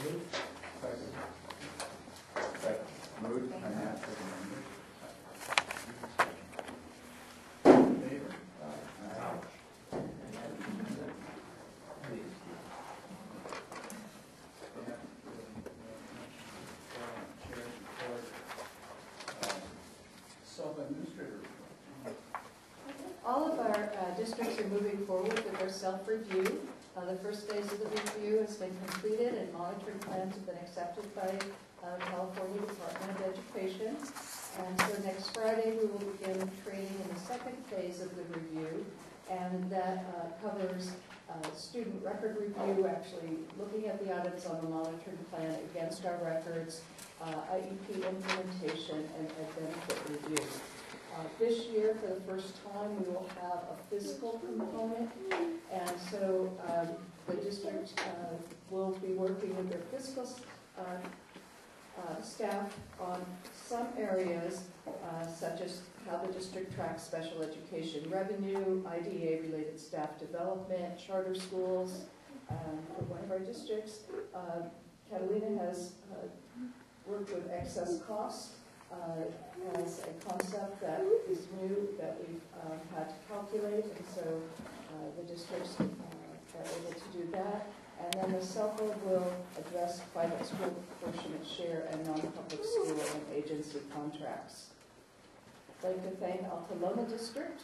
Second. Moved and seconded. Favor? Self-administrator. All of our districts are moving forward with their self-review. The first phase of the review has been completed and monitoring plans have been accepted by California Department of Education. And so next Friday we will begin training in the second phase of the review, and that covers student record review, actually looking at the items on the monitoring plan against our records, IEP implementation, and benefit review. This year, for the first time, we will have a physical component, and so the district will be working with their fiscal staff on some areas, such as how the district tracks special education revenue, IDA-related staff development, charter schools. For one of our districts, Catalina has worked with excess costs as a concept that is new that we've had to calculate, and so the districts are able to do that. And then the SELPA will address private school proportionate share and non-public school and agency contracts. I'd like to thank Altaloma District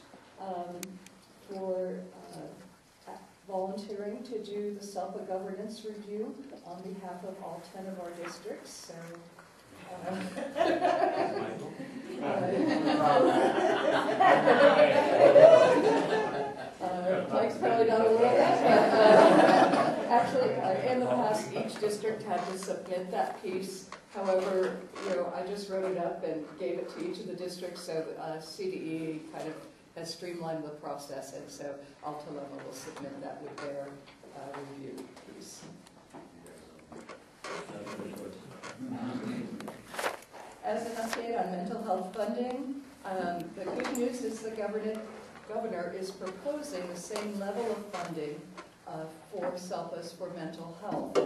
for volunteering to do the SELPA governance review on behalf of all 10 of our districts. So, Mike's probably not aware of that, but actually, in the past, each district had to submit that piece. However, I just wrote it up and gave it to each of the districts, so CDE kind of has streamlined the process, and so Altaloma will submit that with their review piece. As an update on mental health funding, the good news is the governor is proposing the same level of funding for SELPAs for mental health.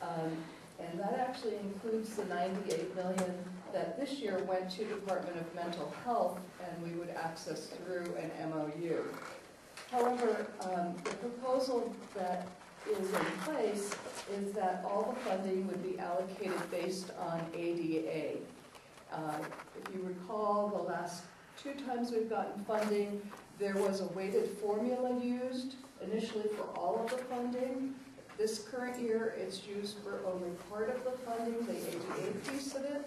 And that actually includes the $98 million that this year went to Department of Mental Health and we would access through an MOU. However, the proposal that is in place is that all the funding would be allocated based on ADA. If you recall, the last 2 times we've gotten funding, there was a weighted formula used initially for all of the funding. This current year, it's used for only part of the funding, the ADA piece of it.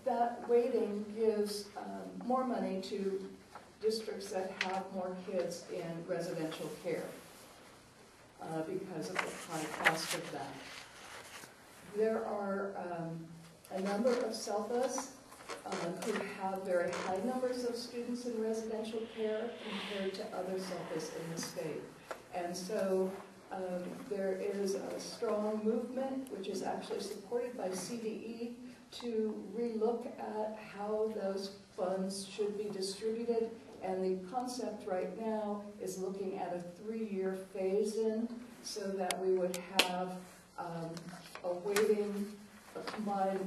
That weighting gives more money to districts that have more kids in residential care because of the high cost of that. There are a number of SELPAs who have very high numbers of students in residential care compared to other SELPAs in the state. And so there is a strong movement, which is actually supported by CDE, to relook at how those funds should be distributed. And the concept right now is looking at a 3-year phase-in so that we would have a combined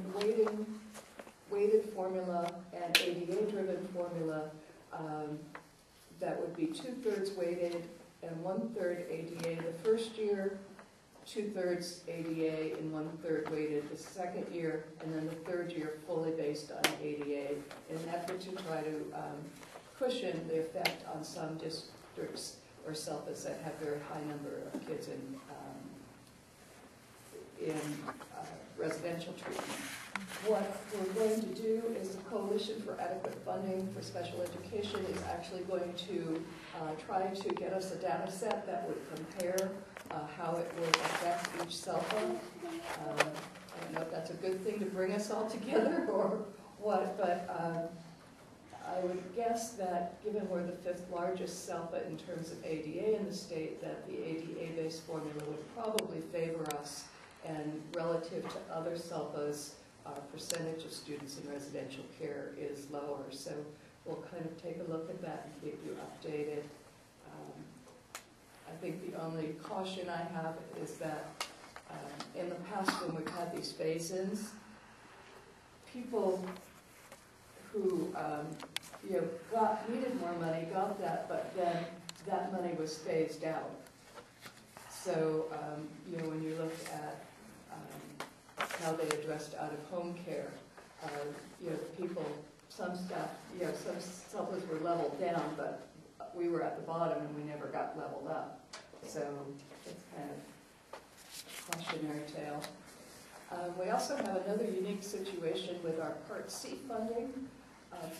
weighted formula and ADA-driven formula that would be 2/3 weighted and 1/3 ADA the first year, 2/3 ADA and 1/3 weighted the second year, and then the third year fully based on ADA in an effort to try to cushion the effect on some districts or SELPAs that have very high number of kids in residential treatment. What we're going to do is the Coalition for Adequate Funding for Special Education is actually going to try to get us a data set that would compare how it would affect each SELPA. I don't know if that's a good thing to bring us all together or what, but I would guess that given we're the 5th largest SELPA in terms of ADA in the state, that the ADA-based formula would probably favor us, and relative to other SELPAs, our percentage of students in residential care is lower. So we'll kind of take a look at that and keep you updated. I think the only caution I have is that in the past when we've had these phase-ins, people who needed more money got that, but then that money was phased out. So when you look at how they addressed out-of-home care, people, some staff, some CELPAs were leveled down, but we were at the bottom and we never got leveled up. So it's kind of a cautionary tale. We also have another unique situation with our Part C funding.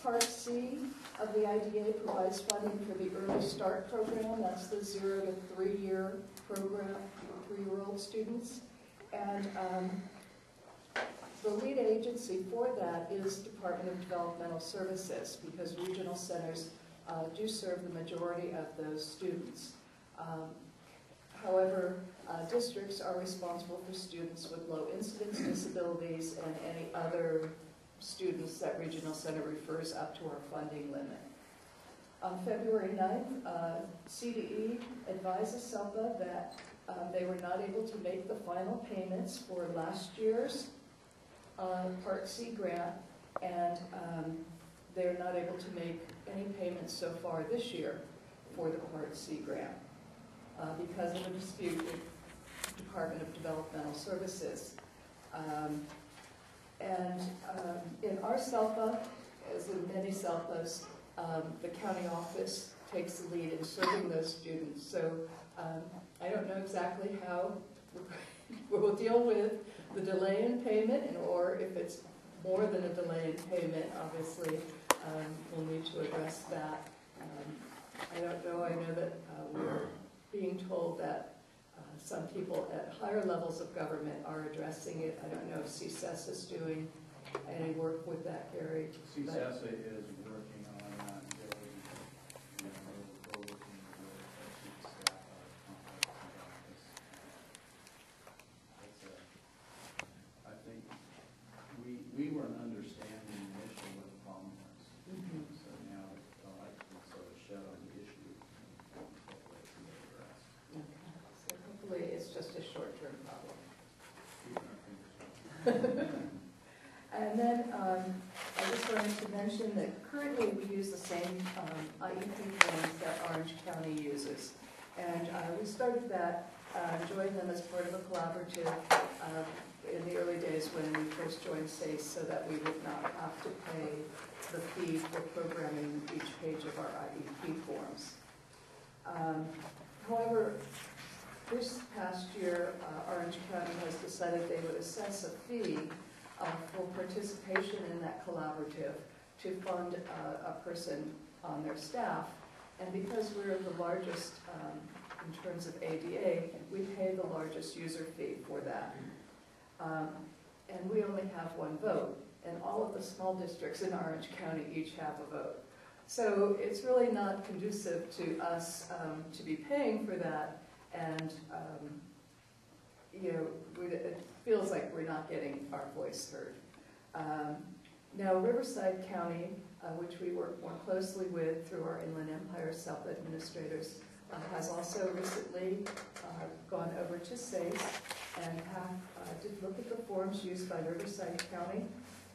Part C of the IDA provides funding for the Early Start program. That's the 0 to 3 year program for 3-year-old students. And the lead agency for that is Department of Developmental Services, because regional centers do serve the majority of those students. However, districts are responsible for students with low incidence disabilities and any other students that Regional Center refers up to our funding limit. On February 9th, CDE advised WESELPA that they were not able to make the final payments for last year's Part C grant, and they're not able to make any payments so far this year for the Part C grant because of a dispute with the Department of Developmental Services. In our CELPA, as in many CELPAs, the county office takes the lead in serving those students. So I don't know exactly how we'll deal with the delay in payment, or if it's more than a delay in payment, obviously we'll need to address that. I don't know. I know that we're being told that some people at higher levels of government are addressing it. I don't know if CSES is doing any work with that, Gary. CSES is working on that. We're working with staff I think we weren't understanding initially what the problem was. So now I like to sort of shed on the issue. Okay. So hopefully it's just a short-term problem. And then I just wanted to mention that currently we use the same IEP forms that Orange County uses. And we started that, joined them as part of a collaborative in the early days when we first joined SACE, so that we would not have to pay the fee for programming each page of our IEP forms. However, this past year, Orange County has decided they would assess a fee for participation in that collaborative to fund a person on their staff. And because we're the largest in terms of ADA, we pay the largest user fee for that. And we only have one vote, and all of the small districts in Orange County each have a vote. So it's really not conducive to us to be paying for that, and it feels like we're not getting our voice heard. Now, Riverside County, which we work more closely with through our Inland Empire CELPA administrators, has also recently gone over to SACE and did look at the forms used by Riverside County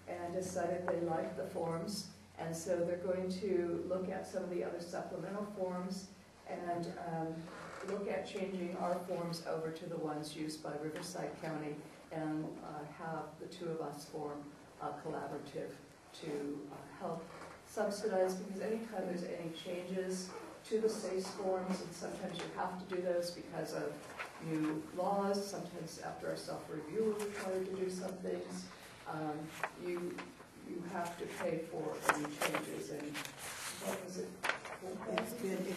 and decided they liked the forms. And so they're going to look at some of the other supplemental forms and look at changing our forms over to the ones used by Riverside County and have the two of us form a collaborative to help subsidize, because anytime there's any changes to the SACE forms, and sometimes you have to do those because of new laws, sometimes after our self-review we're required to do some things, you have to pay for any changes. And what was it? It's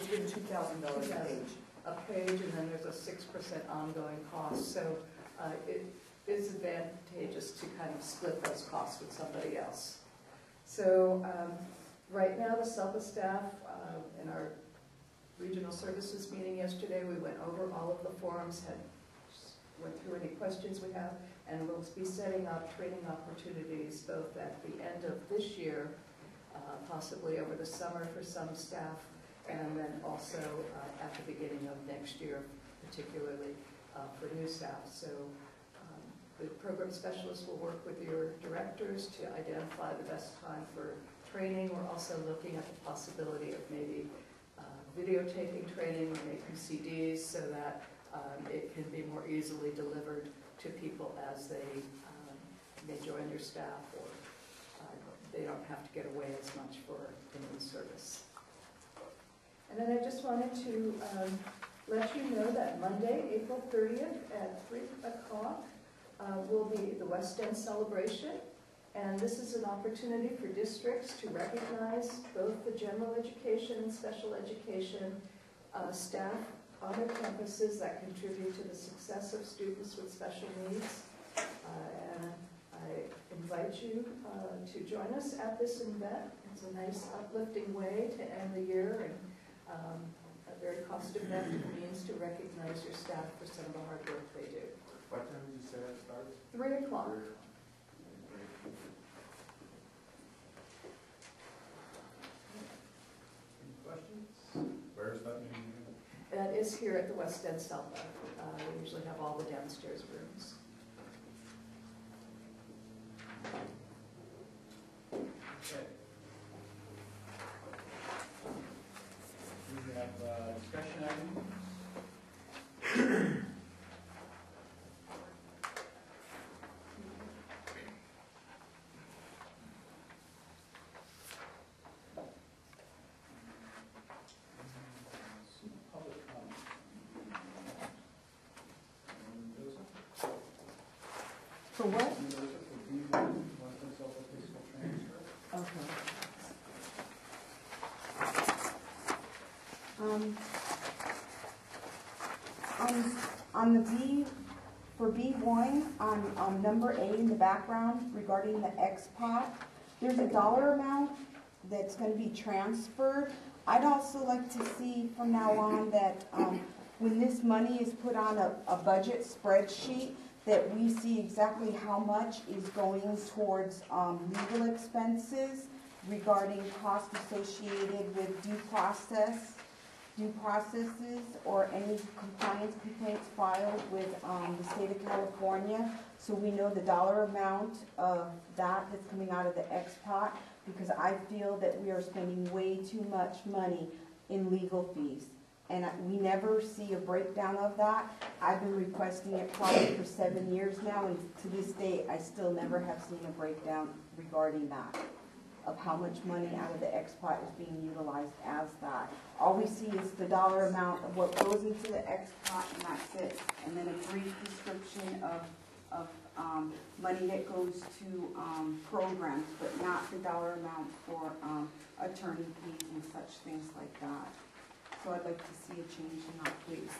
been $2,000 a page. A page, and then there's a 6% ongoing cost. So it is advantageous to kind of split those costs with somebody else. So right now the CELPA staff in our regional services meeting yesterday, we went over all of the forms, went through any questions we have, and we'll be setting up training opportunities both at the end of this year, possibly over the summer for some staff, and then also at the beginning of next year, particularly for new staff. So the program specialists will work with your directors to identify the best time for training. We're also looking at the possibility of maybe videotaping training or making CDs so that it can be more easily delivered to people as they join your staff, or they don't have to get away as much for in-service. And then I just wanted to let you know that Monday, April 30th at 3 o'clock will be the West End celebration. And this is an opportunity for districts to recognize both the general education and special education staff on their campuses that contribute to the success of students with special needs. And I invite you to join us at this event. It's a nice uplifting way to end the year, and a very cost-effective means to recognize your staff for some of the hard work they do. What time did you say that starts? 3 o'clock. Any questions? Where's that meeting? That is here at the West End SELPA. We usually have all the downstairs rooms. Okay. We have discussion items. Public comment. For what? Those are for B1, Western Sulphur Fiscal Transfer. On the B, for B1, on number A in the background regarding the XPOT, there's a dollar amount that's going to be transferred. I'd also like to see from now on that when this money is put on a budget spreadsheet, that we see exactly how much is going towards legal expenses regarding costs associated with due processes or any compliance complaints filed with the state of California. So we know the dollar amount of that's coming out of the XPOT, because I feel that we are spending way too much money in legal fees. And we never see a breakdown of that. I've been requesting it probably for 7 years now, and to this day, I still never have seen a breakdown regarding that, of how much money out of the XPOT is being utilized as that. All we see is the dollar amount of what goes into the XPOT, and that's it. And then a brief description of money that goes to programs, but not the dollar amount for attorney fees and such things like that. So I'd like to see a change in that, please.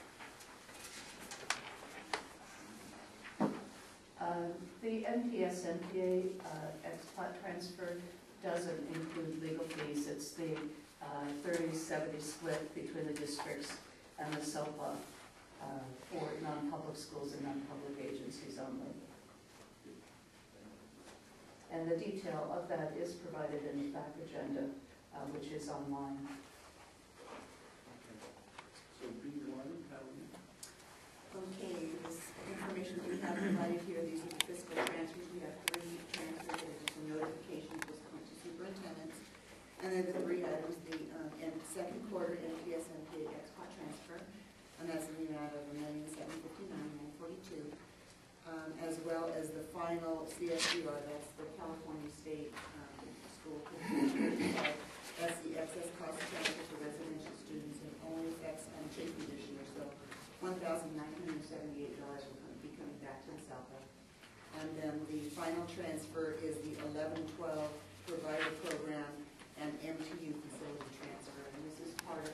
The NPS-NPA XPOT transfer doesn't include legal fees. It's the 30-70 split between the districts and the SELPA for non-public schools and non-public agencies only. And the detail of that is provided in the back agenda, which is online. So B1, Helen. Okay, this information that we have provided here, these are the fiscal transfers. We have 3 transfers that are just a notification to the superintendents. And then the 3 items, the second quarter NPS-NPA XPOT transfer, and that's in the amount of $1,759,942, as well as the final CSUR, that's the California State School Transfer. That's the excess cost transfer for residential students and only affects unchanged this year. So $1,978 will be coming back to the SELPA. And then the final transfer is the 11-12 provider program and MTU facility transfer. And this is part of